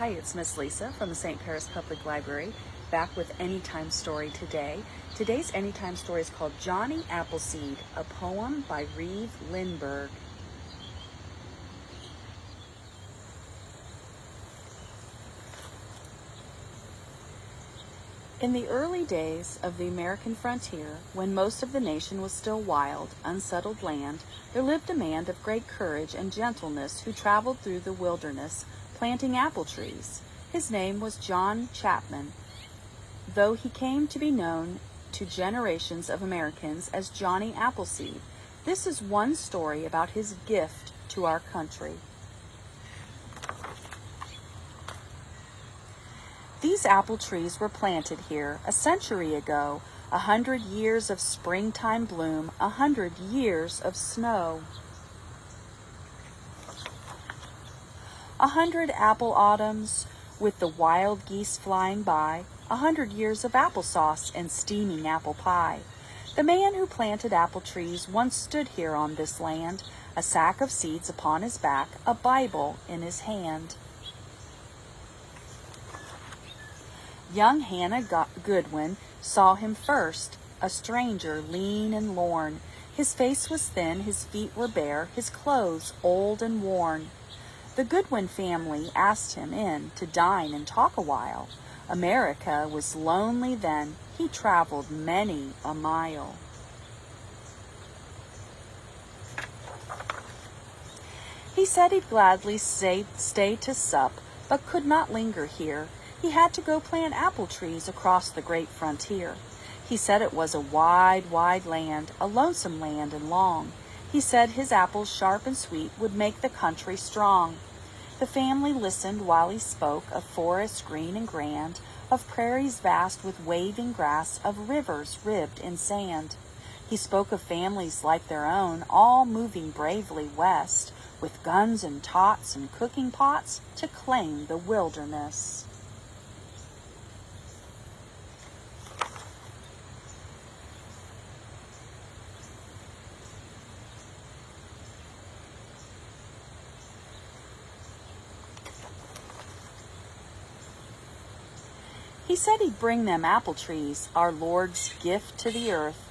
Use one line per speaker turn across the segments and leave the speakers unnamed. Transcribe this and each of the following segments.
Hi, it's Miss Lisa from the St. Paris Public Library, back with Anytime Story today. Today's Anytime Story is called Johnny Appleseed, a poem by Reeve Lindbergh. In the early days of the American frontier, when most of the nation was still wild, unsettled land, there lived a man of great courage and gentleness who traveled through the wilderness, planting apple trees. His name was John Chapman, though he came to be known to generations of Americans as Johnny Appleseed. This is one story about his gift to our country. These apple trees were planted here a century ago, 100 years of springtime bloom, 100 years of snow. 100 apple autumns with the wild geese flying by, 100 years of applesauce and steaming apple pie. The man who planted apple trees once stood here on this land, a sack of seeds upon his back, a Bible in his hand. Young Hannah Goodwin saw him first, a stranger, lean and lorn. His face was thin, his feet were bare, his clothes old and worn. The Goodwin family asked him in to dine and talk a while. America was lonely then. He traveled many a mile. He said he'd gladly stay to sup, but could not linger here. He had to go plant apple trees across the great frontier. He said it was a wide, wide land, a lonesome land and long. He said his apples, sharp and sweet, would make the country strong. The family listened while he spoke of forests green and grand, of prairies vast with waving grass, of rivers ribbed in sand. He spoke of families like their own, all moving bravely west, with guns and tots and cooking pots to claim the wilderness. He said he'd bring them apple trees, our Lord's gift to the earth.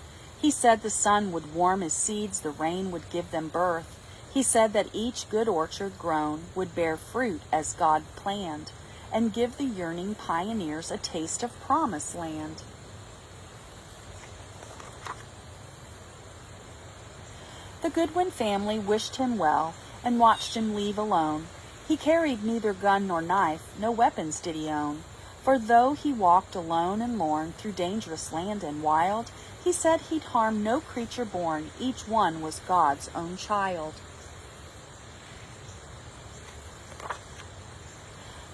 He said the sun would warm his seeds, the rain would give them birth. He said that each good orchard grown would bear fruit as God planned, and give the yearning pioneers a taste of promised land. The Goodwin family wished him well and watched him leave alone. He carried neither gun nor knife, no weapons did he own. For though he walked alone and lorn through dangerous land and wild, he said he'd harm no creature born, each one was God's own child.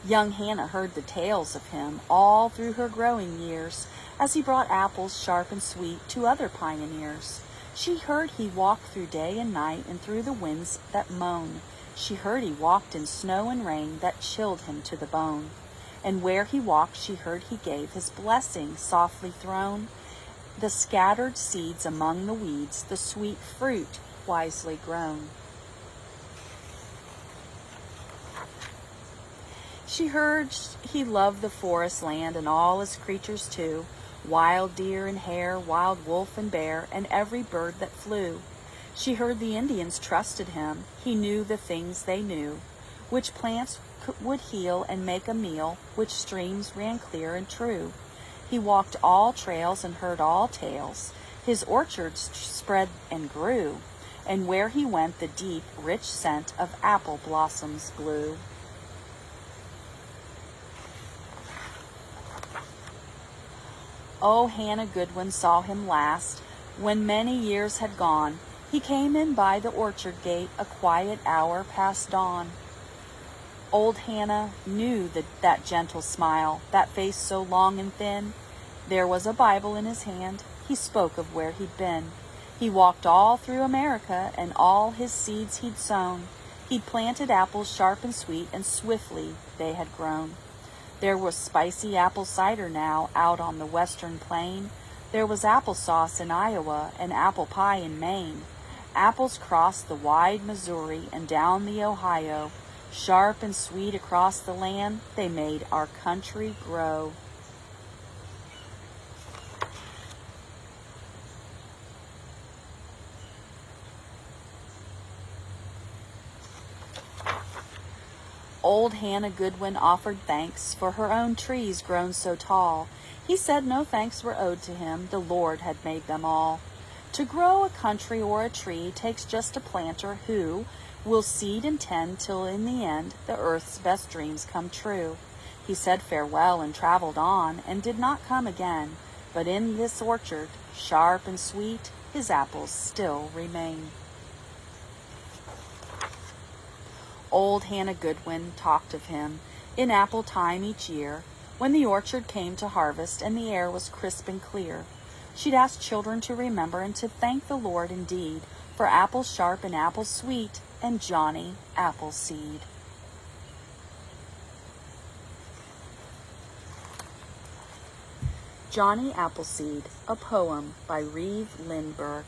Young Hannah heard the tales of him all through her growing years, as he brought apples sharp and sweet to other pioneers. She heard he walked through day and night and through the winds that moan. She heard he walked in snow and rain that chilled him to the bone. And where he walked, she heard he gave his blessing softly thrown, the scattered seeds among the weeds, the sweet fruit wisely grown. She heard he loved the forest land and all its creatures too, wild deer and hare, wild wolf and bear, and every bird that flew. She heard the Indians trusted him, he knew the things they knew, which plants would heal and make a meal, which streams ran clear and true. He walked all trails and heard all tales. His orchards spread and grew, and where he went the deep, rich scent of apple blossoms blew. Oh, Hannah Goodwin saw him last, when many years had gone. He came in by the orchard gate, a quiet hour past dawn. Old Hannah knew that gentle smile, that face so long and thin. There was a Bible in his hand. He spoke of where he'd been. He walked all through America, and all his seeds he'd sown. He'd planted apples sharp and sweet, and swiftly they had grown. There was spicy apple cider now out on the western plain. There was applesauce in Iowa and apple pie in Maine. Apples crossed the wide Missouri and down the Ohio. Sharp and sweet across the land, they made our country grow. Old Hannah Goodwin offered thanks for her own trees grown so tall. He said no thanks were owed to him, the Lord had made them all. To grow a country or a tree takes just a planter who will seed and tend till in the end the earth's best dreams come true. He said farewell and traveled on and did not come again, but in this orchard, sharp and sweet, his apples still remain. Old Hannah Goodwin talked of him in apple time each year, when the orchard came to harvest and the air was crisp and clear. She'd ask children to remember and to thank the Lord indeed for apples sharp and apples sweet and Johnny Appleseed. Johnny Appleseed, a poem by Reeve Lindbergh.